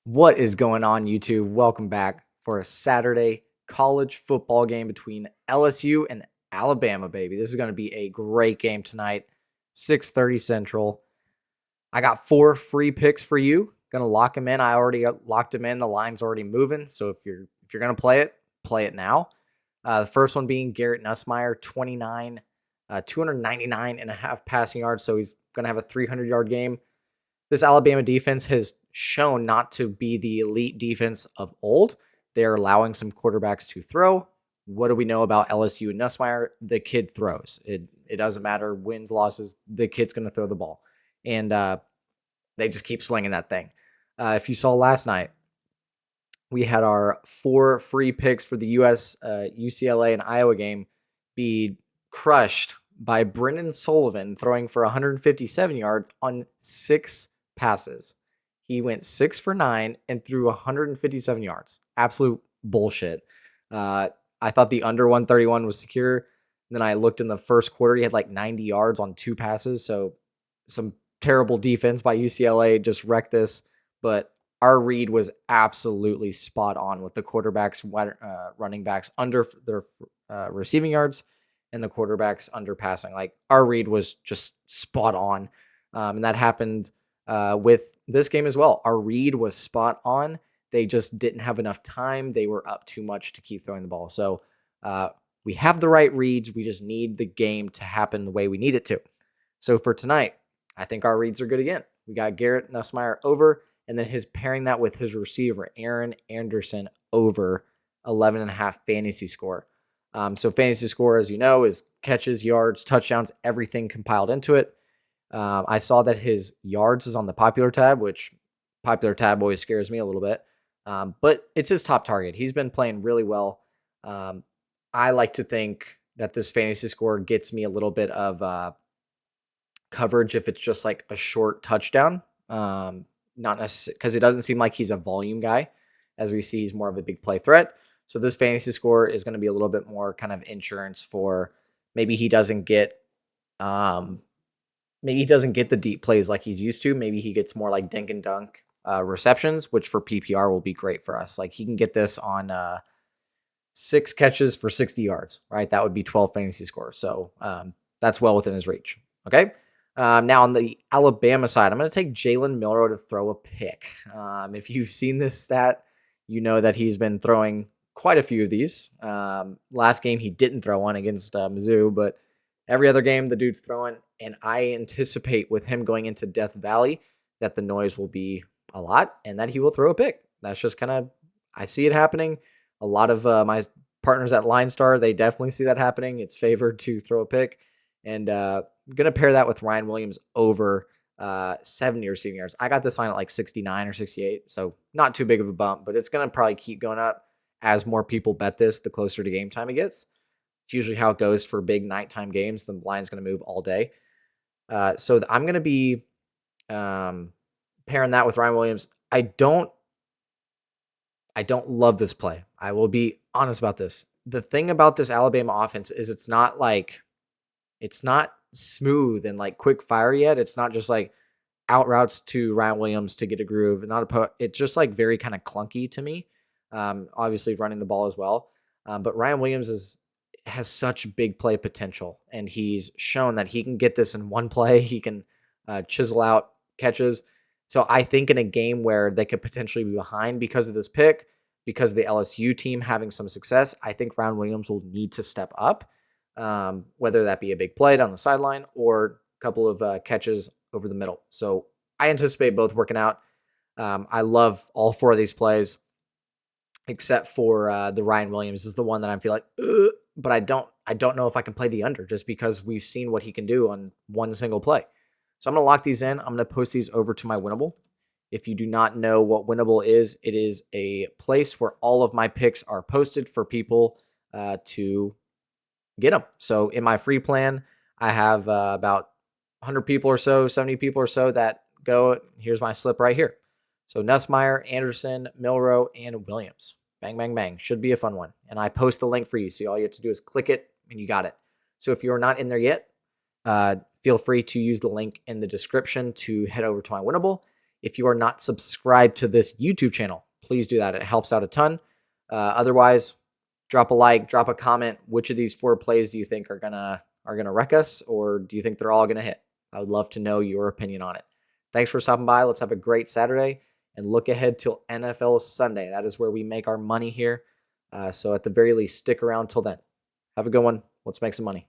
What is going on, YouTube? Welcome back for a Saturday college football game between LSU and Alabama, baby. This is going to be a great game tonight, 6:30 Central. I got 4 free picks for you. Going to lock them in. I already locked them in. The line's already moving, so if you're going to play it now. The first one being Garrett Nussmeier, 299 and a half passing yards, so he's going to have a 300-yard game. This Alabama defense has shown not to be the elite defense of old. They're allowing some quarterbacks to throw. What do we know about LSU and Nussmeier? The kid throws. It doesn't matter wins, losses. The kid's going to throw the ball, and they just keep slinging that thing. If you saw last night, we had our 4 free picks for the UCLA and Iowa game be crushed by Brendan Sullivan throwing for 157 yards on 6 passes. He went 6 for 9 and threw 157 yards. Absolute bullshit. I thought the under 131 was secure. Then I looked in the first quarter. He had like 90 yards on 2 passes. So some terrible defense by UCLA just wrecked this. But our read was absolutely spot on with the quarterbacks, running backs under their receiving yards and the quarterbacks under passing. Like our read was just spot on. And that happened with this game as well. Our read was spot on. They just didn't have enough time. They were up too much to keep throwing the ball. So we have the right reads. We just need the game to happen the way we need it to. So for tonight, I think our reads are good again. We got Garrett Nussmeier over, and then his pairing that with his receiver, Aaron Anderson, over 11.5 fantasy score. So fantasy score, as you know, is catches, yards, touchdowns, everything compiled into it. I saw that his yards is on the popular tab, which popular tab always scares me a little bit. But it's his top target. He's been playing really well. I like to think that this fantasy score gets me a little bit of coverage if it's just like a short touchdown. Not necessarily because it doesn't seem like he's a volume guy. As we see, he's more of a big play threat. So this fantasy score is going to be a little bit more kind of insurance for maybe he doesn't get the deep plays like he's used to. Maybe he gets more like dink and dunk receptions, which for PPR will be great for us. Like he can get this on 6 catches for 60 yards, right? That would be 12 fantasy scores. So that's well within his reach. Okay. Now on the Alabama side, I'm going to take Jalen Milroe to throw a pick. If you've seen this stat, you know that he's been throwing quite a few of these. Last game, he didn't throw one against Mizzou, but every other game, the dude's throwing. And I anticipate with him going into Death Valley that the noise will be a lot and that he will throw a pick. That's just kind of, I see it happening. A lot of my partners at Line Star, they definitely see that happening. It's favored to throw a pick. And I'm going to pair that with Ryan Williams over 70 receiving yards. I got this line at like 69 or 68, so not too big of a bump, but it's going to probably keep going up as more people bet this the closer to game time it gets. It's usually how it goes for big nighttime games. The line's going to move all day. So I'm going to be pairing that with Ryan Williams. I don't love this play. I will be honest about this. The thing about this Alabama offense is it's not smooth and like quick fire yet. It's not just like out routes to Ryan Williams to get a groove. It's just like very kind of clunky to me. Obviously running the ball as well. But Ryan Williams has such big play potential, and he's shown that he can get this in one play. He can chisel out catches. So I think in a game where they could potentially be behind because of this pick, because of the LSU team having some success, I think Ryan Williams will need to step up, whether that be a big play down the sideline or a couple of catches over the middle. So I anticipate both working out. I love all 4 of these plays, except for the Ryan Williams is the one that I feel like, but I don't know if I can play the under just because we've seen what he can do on one single play. So I'm going to lock these in. I'm going to post these over to my Winnable. If you do not know what Winnable is, it is a place where all of my picks are posted for people to get them. So in my free plan, I have about 100 people or so, 70 people or so that go, here's my slip right here. So Nussmeier, Anderson, Milroe, and Williams. Bang, bang, bang. Should be a fun one. And I post the link for you. So all you have to do is click it and you got it. So if you're not in there yet, feel free to use the link in the description to head over to my Winnable. If you are not subscribed to this YouTube channel, please do that. It helps out a ton. Otherwise, drop a like, drop a comment. Which of these 4 plays do you think are gonna wreck us, or do you think they're all gonna hit? I would love to know your opinion on it. Thanks for stopping by. Let's have a great Saturday and look ahead till NFL Sunday. That is where we make our money here. So at the very least, stick around till then. Have a good one. Let's make some money.